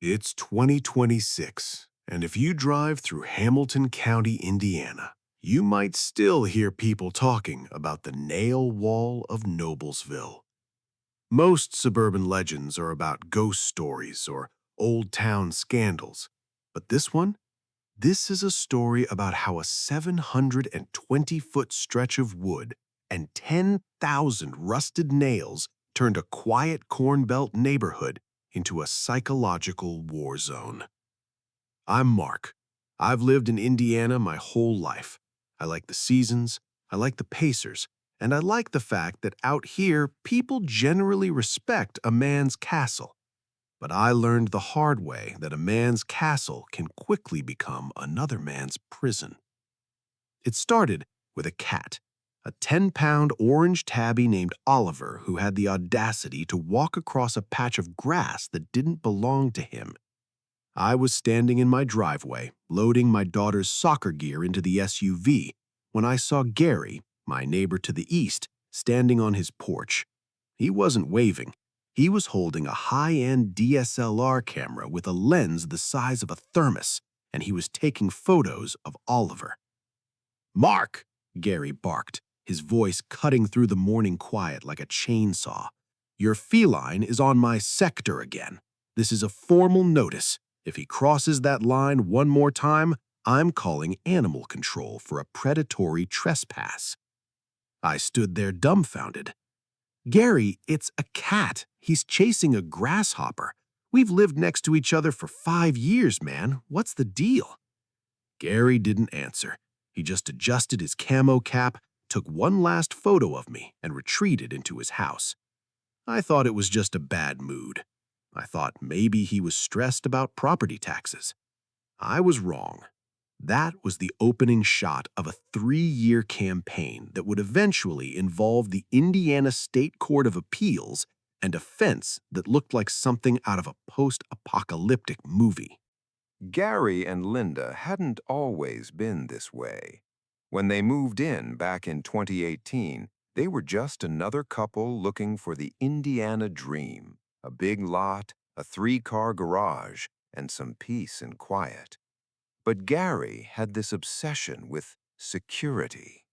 It's 2026, and if you drive through Hamilton County, Indiana, you might still hear people talking about the nail wall of Noblesville. Most suburban legends are about ghost stories or old town scandals, but this is a story about how a 720-foot stretch of wood and 10,000 rusted nails turned a quiet Corn Belt neighborhood into a psychological war zone. I'm Mark. I've lived in Indiana my whole life. I like the seasons, I like the Pacers, and I like the fact that out here people generally respect a man's castle. But I learned the hard way that a man's castle can quickly become another man's prison. It started with a cat, a 10-pound orange tabby named Oliver who had the audacity to walk across a patch of grass that didn't belong to him. I was standing in my driveway, loading my daughter's soccer gear into the SUV, when I saw Gary, my neighbor to the east, standing on his porch. He wasn't waving. He was holding a high-end DSLR camera with a lens the size of a thermos, and he was taking photos of Oliver. "Mark!" Gary barked, his voice cutting through the morning quiet like a chainsaw. "Your feline is on my sector again. This is a formal notice. If he crosses that line one more time, I'm calling animal control for a predatory trespass." I stood there dumbfounded. "Gary, it's a cat. He's chasing a grasshopper. We've lived next to each other for 5 years, man. What's the deal?" Gary didn't answer. He just adjusted his camo cap, took one last photo of me, and retreated into his house. I thought it was just a bad mood. I thought maybe he was stressed about property taxes. I was wrong. That was the opening shot of a 3-year campaign that would eventually involve the Indiana State Court of Appeals and a fence that looked like something out of a post-apocalyptic movie. Gary and Linda hadn't always been this way. When they moved in back in 2018, they were just another couple looking for the Indiana dream, a big lot, a 3-car garage, and some peace and quiet. But Gary had this obsession with security.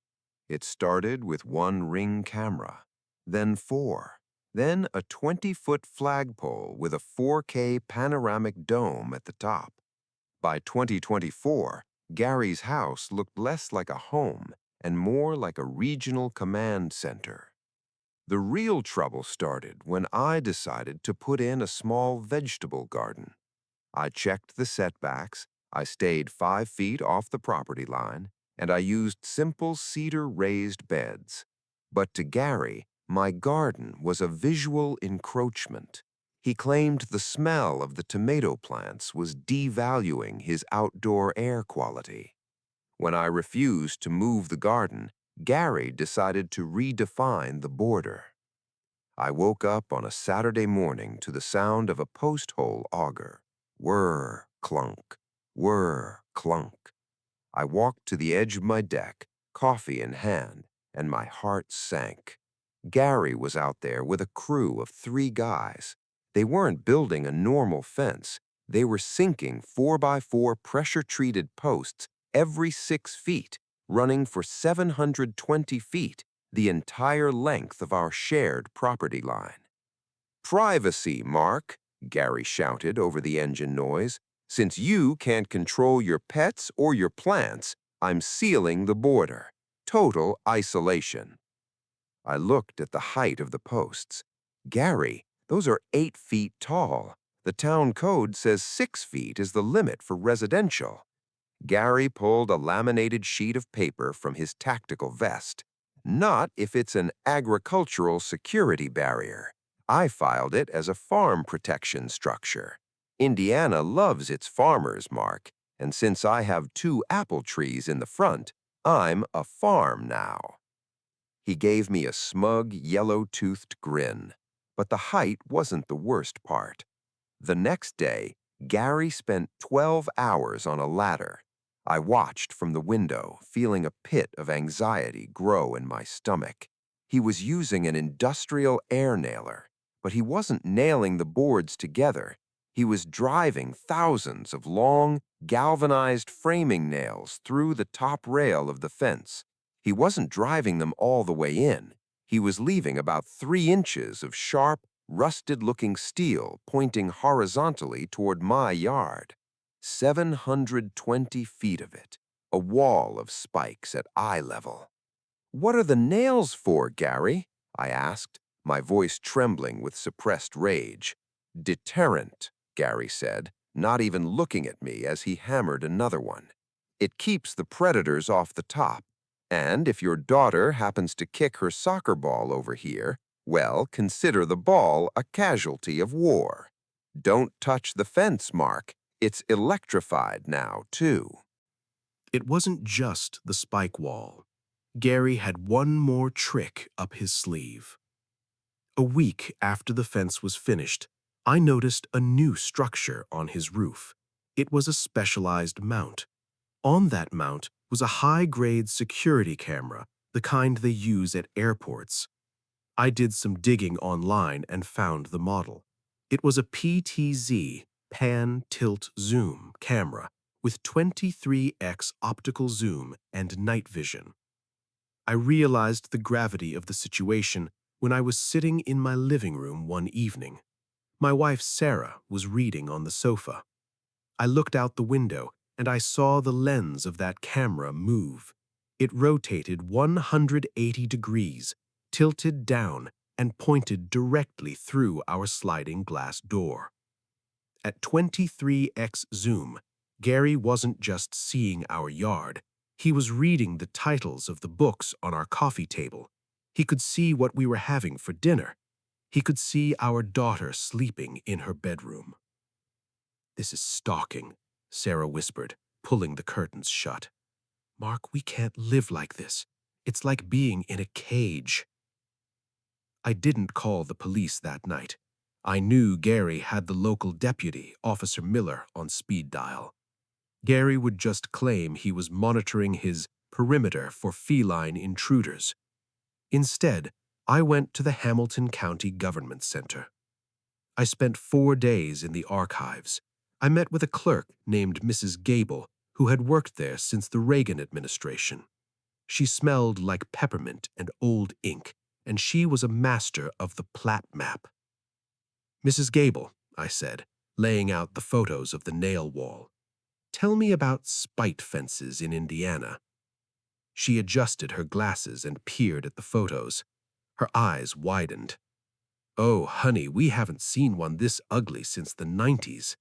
It started with one Ring camera, then 4, then a 20-foot flagpole with a 4K panoramic dome at the top. By 2024, Gary's house looked less like a home and more like a regional command center. The real trouble started when I decided to put in a small vegetable garden. I checked the setbacks, I stayed 5 feet off the property line, and I used simple cedar raised beds. But to Gary, my garden was a visual encroachment. He claimed the smell of the tomato plants was devaluing his outdoor air quality. When I refused to move the garden, Gary decided to redefine the border. I woke up on a Saturday morning to the sound of a post hole auger. Whir, clunk, whir, clunk. I walked to the edge of my deck, coffee in hand, and my heart sank. Gary was out there with a crew of 3 guys. They weren't building a normal fence. They were sinking 4x4 pressure-treated posts every 6 feet, running for 720 feet, the entire length of our shared property line. "Privacy, Mark," Gary shouted over the engine noise. "Since you can't control your pets or your plants, I'm sealing the border. Total isolation." I looked at the height of the posts. "Gary, those are 8 feet tall. The town code says 6 feet is the limit for residential." Gary pulled a laminated sheet of paper from his tactical vest. "Not if it's an agricultural security barrier. I filed it as a farm protection structure. Indiana loves its farmers, Mark, and since I have 2 apple trees in the front, I'm a farm now." He gave me a smug, yellow-toothed grin. But the height wasn't the worst part. The next day, Gary spent 12 hours on a ladder. I watched from the window, feeling a pit of anxiety grow in my stomach. He was using an industrial air nailer, but he wasn't nailing the boards together. He was driving thousands of long, galvanized framing nails through the top rail of the fence. He wasn't driving them all the way in. He was leaving about 3 inches of sharp, rusted-looking steel pointing horizontally toward my yard. 720 feet of it, a wall of spikes at eye level. "What are the nails for, Gary?" I asked, my voice trembling with suppressed rage. "Deterrent," Gary said, not even looking at me as he hammered another one. "It keeps the predators off the top. And if your daughter happens to kick her soccer ball over here, well, consider the ball a casualty of war. Don't touch the fence, Mark. It's electrified now, too." It wasn't just the spike wall. Gary had one more trick up his sleeve. A week after the fence was finished, I noticed a new structure on his roof. It was a specialized mount. On that mount was a high-grade security camera, the kind they use at airports. I did some digging online and found the model. It was a PTZ, pan, tilt, zoom camera with 23x optical zoom and night vision. I realized the gravity of the situation when I was sitting in my living room one evening. My wife Sarah was reading on the sofa. I looked out the window and I saw the lens of that camera move. It rotated 180 degrees, tilted down, and pointed directly through our sliding glass door. At 23x zoom, Gary wasn't just seeing our yard. He was reading the titles of the books on our coffee table. He could see what we were having for dinner. He could see our daughter sleeping in her bedroom. "This is stalking," Sarah whispered, pulling the curtains shut. "Mark, we can't live like this. It's like being in a cage." I didn't call the police that night. I knew Gary had the local deputy, Officer Miller, on speed dial. Gary would just claim he was monitoring his perimeter for feline intruders. Instead, I went to the Hamilton County Government Center. I spent 4 days in the archives. I met with a clerk named Mrs. Gable, who had worked there since the Reagan administration. She smelled like peppermint and old ink, and she was a master of the plat map. "Mrs. Gable," I said, laying out the photos of the nail wall, "tell me about spite fences in Indiana." She adjusted her glasses and peered at the photos. Her eyes widened. "Oh, honey, we haven't seen one this ugly since the 90s.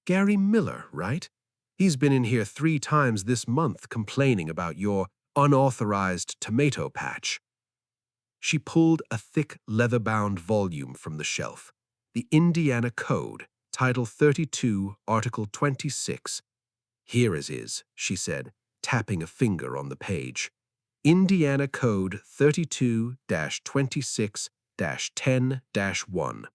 Gary Miller, right? He's been in here 3 times this month complaining about your unauthorized tomato patch." She pulled a thick leather-bound volume from the shelf. The Indiana Code, Title 32, Article 26. "Here it is," she said, tapping a finger on the page. "Indiana Code 32-26-10-1.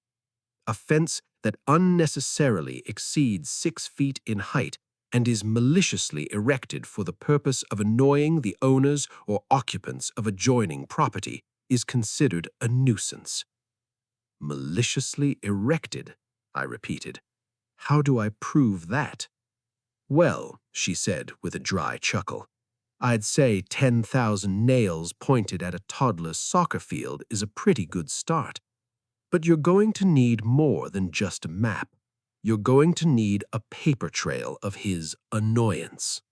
A fence that unnecessarily exceeds 6 feet in height and is maliciously erected for the purpose of annoying the owners or occupants of adjoining property is considered a nuisance." "Maliciously erected," I repeated. "How do I prove that?" "Well," she said with a dry chuckle, "I'd say 10,000 nails pointed at a toddler's soccer field is a pretty good start. But you're going to need more than just a map. You're going to need a paper trail of his annoyance."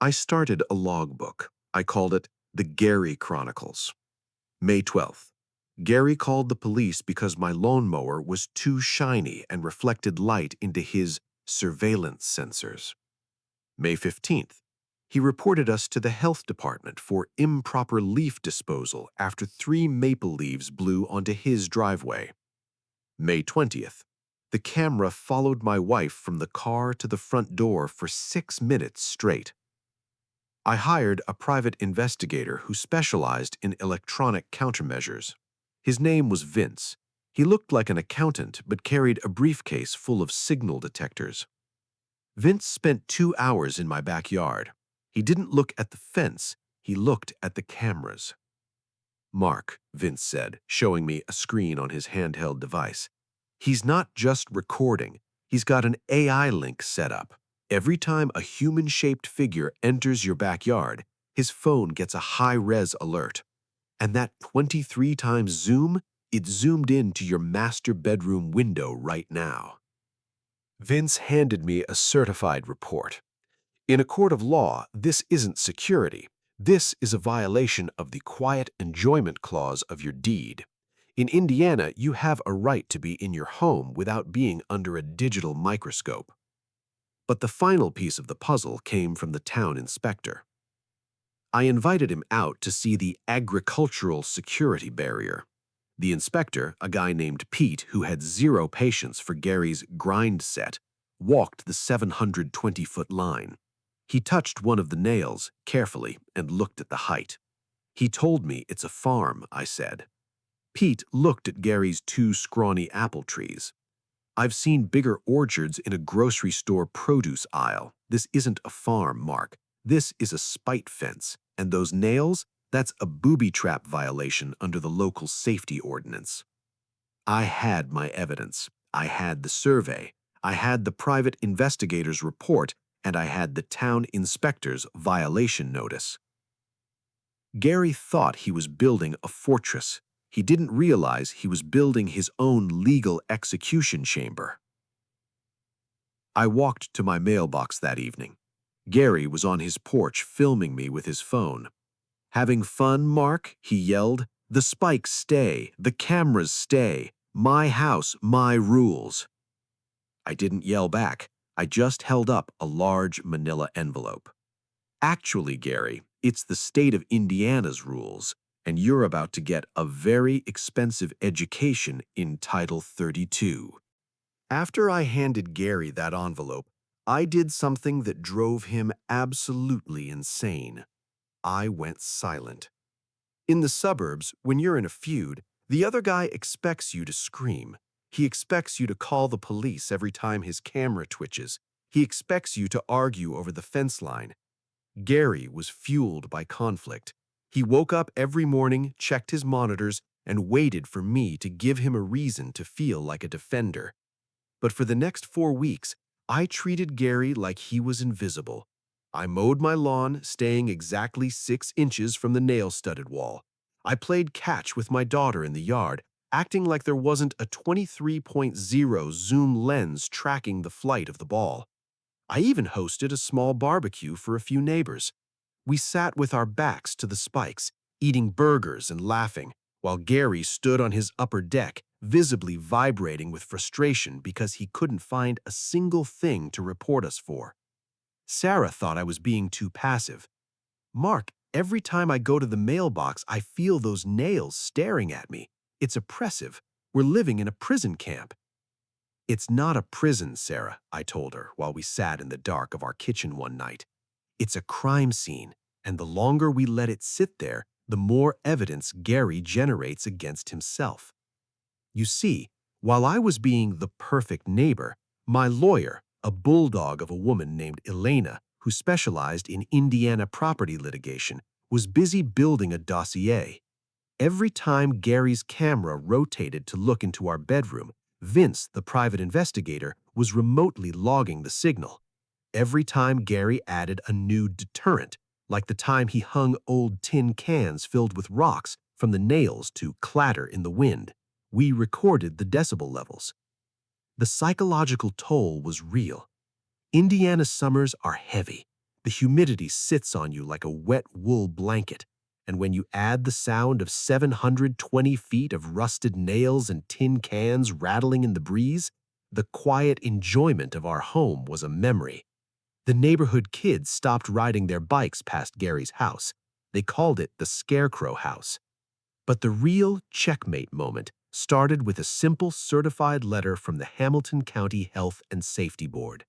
I started a logbook. I called it the Gary Chronicles. May 12th. Gary called the police because my lawnmower was too shiny and reflected light into his surveillance sensors. May 15th. He reported us to the health department for improper leaf disposal after 3 maple leaves blew onto his driveway. May 20th. The camera followed my wife from the car to the front door for 6 minutes straight. I hired a private investigator who specialized in electronic countermeasures. His name was Vince. He looked like an accountant but carried a briefcase full of signal detectors. Vince spent 2 hours in my backyard. He didn't look at the fence, he looked at the cameras. "Mark," Vince said, showing me a screen on his handheld device, "he's not just recording, He's got an AI link set up. Every time a human-shaped figure enters your backyard, his phone gets a high-res alert. And that 23 times zoom, it zoomed into your master bedroom window right now. Vince handed me a certified report. In a court of law, this isn't security. This is a violation of the quiet enjoyment clause of your deed. In Indiana, you have a right to be in your home without being under a digital microscope. But the final piece of the puzzle came from the town inspector. I invited him out to see the agricultural security barrier. The inspector, a guy named Pete who had zero patience for Gary's grind set, walked the 720-foot line. He touched one of the nails carefully and looked at the height. "He told me it's a farm," I said. Pete looked at Gary's two scrawny apple trees. "I've seen bigger orchards in a grocery store produce aisle. This isn't a farm, Mark. This is a spite fence. And those nails, that's a booby trap violation under the local safety ordinance." I had my evidence. I had the survey. I had the private investigator's report, and I had the town inspector's violation notice. Gary thought he was building a fortress. He didn't realize he was building his own legal execution chamber. I walked to my mailbox that evening. Gary was on his porch filming me with his phone. "Having fun, Mark?" he yelled. "The spikes stay. The cameras stay. My house, my rules." I didn't yell back. I just held up a large manila envelope. "Actually, Gary, it's the state of Indiana's rules, and you're about to get a very expensive education in Title 32. After I handed Gary that envelope, I did something that drove him absolutely insane. I went silent. In the suburbs, when you're in a feud, the other guy expects you to scream. He expects you to call the police every time his camera twitches. He expects you to argue over the fence line. Gary was fueled by conflict. He woke up every morning, checked his monitors, and waited for me to give him a reason to feel like a defender. But for the next 4 weeks, I treated Gary like he was invisible. I mowed my lawn, staying exactly 6 inches from the nail-studded wall. I played catch with my daughter in the yard, acting like there wasn't a 23.0 zoom lens tracking the flight of the ball. I even hosted a small barbecue for a few neighbors. We sat with our backs to the spikes, eating burgers and laughing, while Gary stood on his upper deck, visibly vibrating with frustration because he couldn't find a single thing to report us for. Sarah thought I was being too passive. "Mark, every time I go to the mailbox, I feel those nails staring at me. It's oppressive. We're living in a prison camp." "It's not a prison, Sarah," I told her while we sat in the dark of our kitchen one night. "It's a crime scene, and the longer we let it sit there, the more evidence Gary generates against himself." You see, while I was being the perfect neighbor, my lawyer, a bulldog of a woman named Elena, who specialized in Indiana property litigation, was busy building a dossier. Every time Gary's camera rotated to look into our bedroom, Vince, the private investigator, was remotely logging the signal. Every time Gary added a new deterrent, like the time he hung old tin cans filled with rocks from the nails to clatter in the wind, we recorded the decibel levels. The psychological toll was real. Indiana summers are heavy. The humidity sits on you like a wet wool blanket. And when you add the sound of 720 feet of rusted nails and tin cans rattling in the breeze, the quiet enjoyment of our home was a memory. The neighborhood kids stopped riding their bikes past Gary's house. They called it the Scarecrow House. But the real checkmate moment started with a simple certified letter from the Hamilton County Health and Safety Board.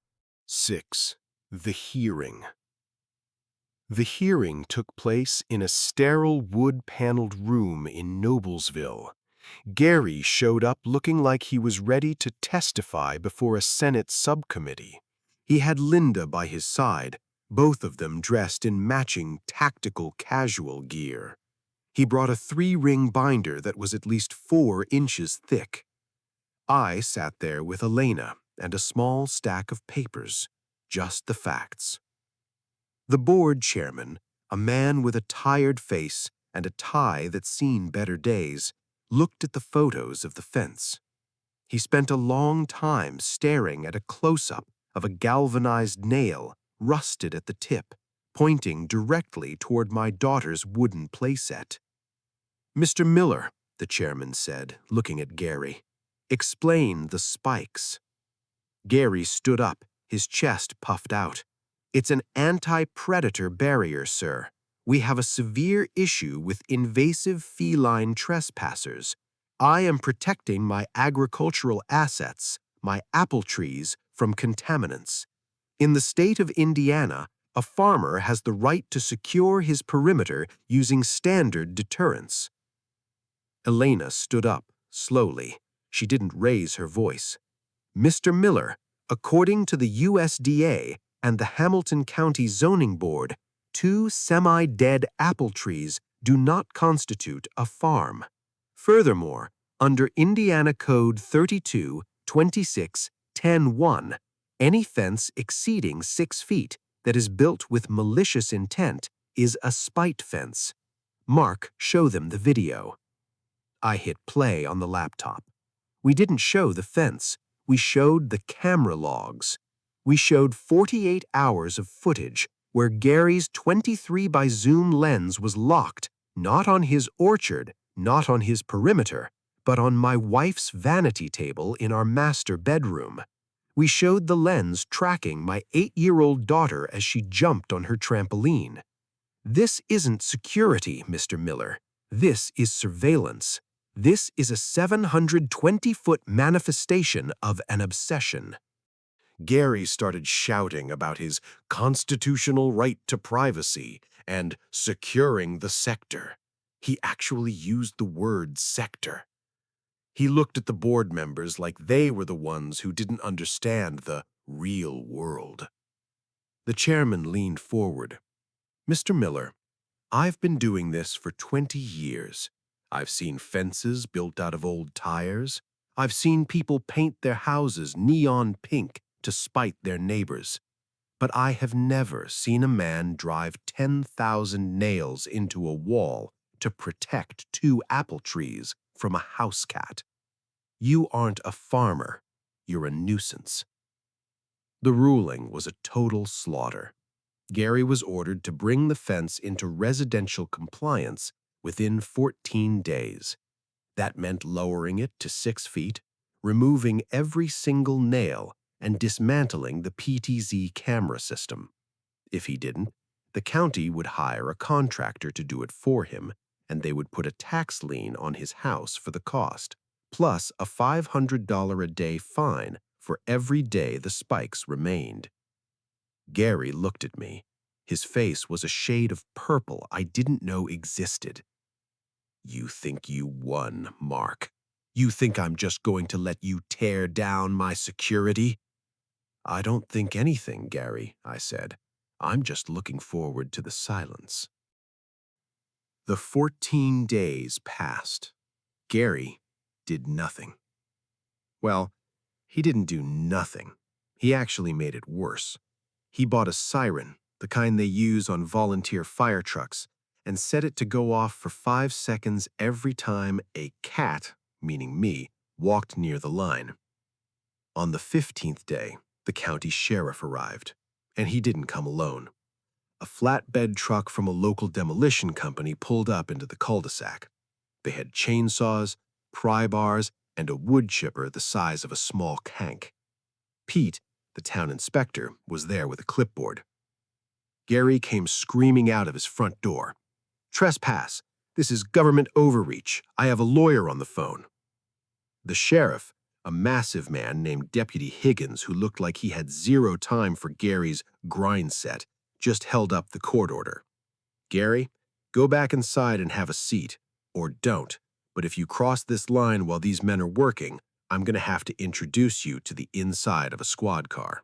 6. The hearing. The hearing took place in a sterile wood-paneled room in Noblesville. Gary showed up looking like he was ready to testify before a Senate subcommittee. He had Linda by his side, both of them dressed in matching tactical casual gear. He brought a 3-ring binder that was at least 4 inches thick. I sat there with Elena, and a small stack of papers, just the facts. The board chairman, a man with a tired face and a tie that's seen better days, looked at the photos of the fence. He spent a long time staring at a close-up of a galvanized nail, rusted at the tip, pointing directly toward my daughter's wooden playset. "Mr. Miller," the chairman said, looking at Gary, "explain the spikes." Gary stood up, his chest puffed out. "It's an anti-predator barrier, sir. We have a severe issue with invasive feline trespassers. I am protecting my agricultural assets, my apple trees, from contaminants. In the state of Indiana, a farmer has the right to secure his perimeter using standard deterrents." Elena stood up, slowly. She didn't raise her voice. "Mr. Miller, according to the USDA and the Hamilton County Zoning Board, 2 semi-dead apple trees do not constitute a farm. Furthermore, under Indiana Code 32-26-10-1, any fence exceeding 6 feet that is built with malicious intent is a spite fence. Mark, show them the video." I hit play on the laptop. We didn't show the fence. We showed the camera logs. We showed 48 hours of footage where Gary's 23 by zoom lens was locked, not on his orchard, not on his perimeter, but on my wife's vanity table in our master bedroom. We showed the lens tracking my 8-year-old daughter as she jumped on her trampoline. This isn't security, Mr. Miller. This is surveillance. This is a 720-foot manifestation of an obsession. Gary started shouting about his constitutional right to privacy and securing the sector. He actually used the word sector. He looked at the board members like they were the ones who didn't understand the real world. The chairman leaned forward. "Mr. Miller, I've been doing this for 20 years. I've seen fences built out of old tires. I've seen people paint their houses neon pink to spite their neighbors. But I have never seen a man drive 10,000 nails into a wall to protect 2 apple trees from a house cat. You aren't a farmer. You're a nuisance." The ruling was a total slaughter. Gary was ordered to bring the fence into residential compliance within 14 days. That meant lowering it to 6 feet, removing every single nail, and dismantling the PTZ camera system. If he didn't, the county would hire a contractor to do it for him, and they would put a tax lien on his house for the cost, plus a $500 a day fine for every day the spikes remained. Gary looked at me. His face was a shade of purple I didn't know existed. "You think you won, Mark? You think I'm just going to let you tear down my security?" "I don't think anything, Gary," I said. "I'm just looking forward to the silence." The 14 days passed. Gary did nothing. Well, he didn't do nothing. He actually made it worse. He bought a siren, the kind they use on volunteer fire trucks, and set it to go off for 5 seconds every time a cat, meaning me, walked near the line. On the 15th day, the county sheriff arrived, and he didn't come alone. A flatbed truck from a local demolition company pulled up into the cul-de-sac. They had chainsaws, pry bars, and a wood chipper the size of a small cank. Pete, the town inspector, was there with a clipboard. Gary came screaming out of his front door. "Trespass! This is government overreach. I have a lawyer on the phone." The sheriff, a massive man named Deputy Higgins who looked like he had 0 time for Gary's grind set, just held up the court order. "Gary, go back inside and have a seat. Or don't. But if you cross this line while these men are working, I'm going to have to introduce you to the inside of a squad car."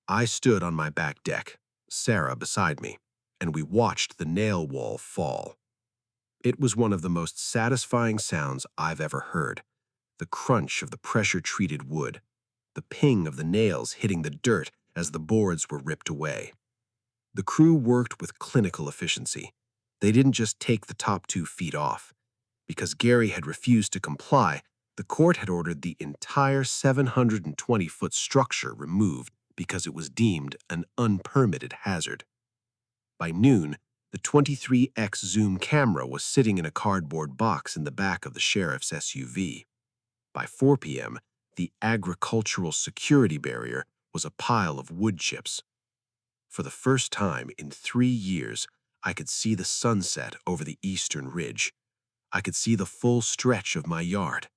I stood on my back deck, Sarah beside me, and we watched the nail wall fall. It was one of the most satisfying sounds I've ever heard, the crunch of the pressure-treated wood, the ping of the nails hitting the dirt as the boards were ripped away. The crew worked with clinical efficiency. They didn't just take the top 2 feet off. Because Gary had refused to comply, the court had ordered the entire 720-foot structure removed because it was deemed an unpermitted hazard. By noon, the 23X zoom camera was sitting in a cardboard box in the back of the sheriff's SUV. By 4 p.m., the agricultural security barrier was a pile of wood chips. For the first time in 3 years, I could see the sunset over the eastern ridge. I could see the full stretch of my yard.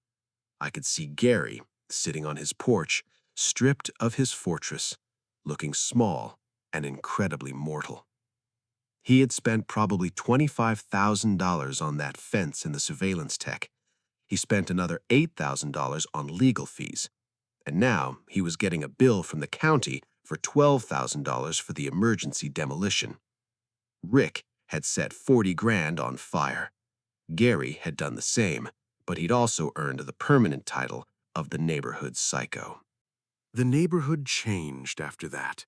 I could see Gary, sitting on his porch, stripped of his fortress, looking small and incredibly mortal. He had spent probably $25,000 on that fence and the surveillance tech. He spent another $8,000 on legal fees. And now he was getting a bill from the county for $12,000 for the emergency demolition. Rick had set 40 grand on fire. Gary had done the same, but he'd also earned the permanent title of the neighborhood psycho. The neighborhood changed after that.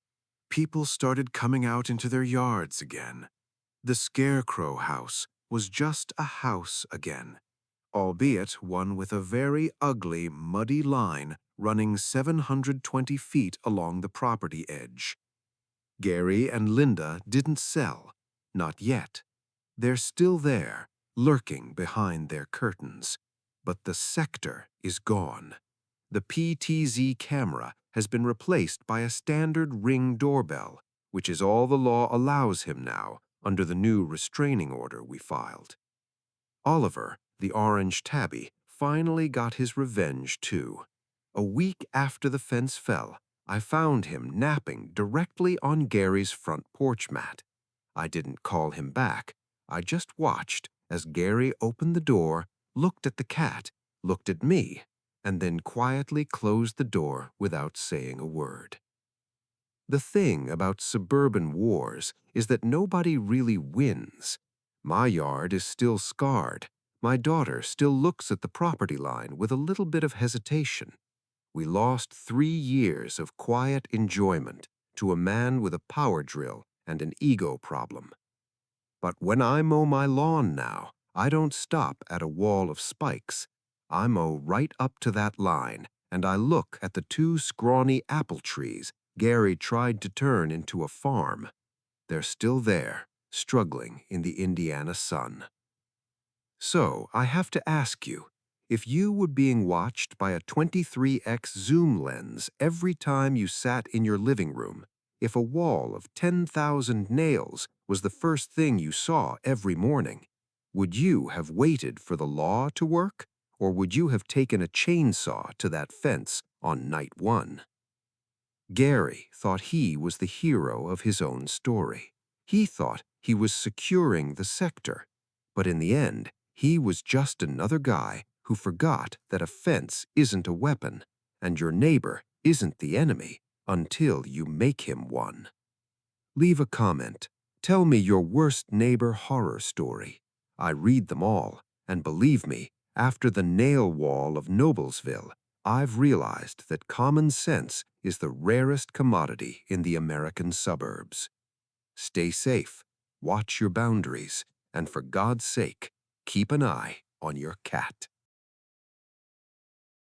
People started coming out into their yards again. The Scarecrow House was just a house again, albeit one with a very ugly, muddy line running 720 feet along the property edge. Gary and Linda didn't sell, not yet. They're still there, lurking behind their curtains. But the sector is gone. The PTZ camera has been replaced by a standard Ring doorbell, which is all the law allows him now under the new restraining order we filed. Oliver, the orange tabby, finally got his revenge too. A week after the fence fell, I found him napping directly on Gary's front porch mat. I didn't call him back. I just watched as Gary opened the door, looked at the cat, looked at me, and then quietly closed the door without saying a word. The thing about suburban wars is that nobody really wins. My yard is still scarred. My daughter still looks at the property line with a little bit of hesitation. We lost 3 years of quiet enjoyment to a man with a power drill and an ego problem. But when I mow my lawn now, I don't stop at a wall of spikes. I mow right up to that line, and I look at the 2 scrawny apple trees Gary tried to turn into a farm. They're still there, struggling in the Indiana sun. So I have to ask you, if you were being watched by a 23X zoom lens every time you sat in your living room, if a wall of 10,000 nails was the first thing you saw every morning, would you have waited for the law to work, or would you have taken a chainsaw to that fence on night 1? Gary thought he was the hero of his own story. He thought he was securing the sector, but in the end, he was just another guy who forgot that a fence isn't a weapon, and your neighbor isn't the enemy until you make him one. Leave a comment. Tell me your worst neighbor horror story. I read them all, and believe me, after the nail wall of Noblesville, I've realized that common sense is the rarest commodity in the American suburbs. Stay safe, watch your boundaries, and for God's sake, keep an eye on your cat.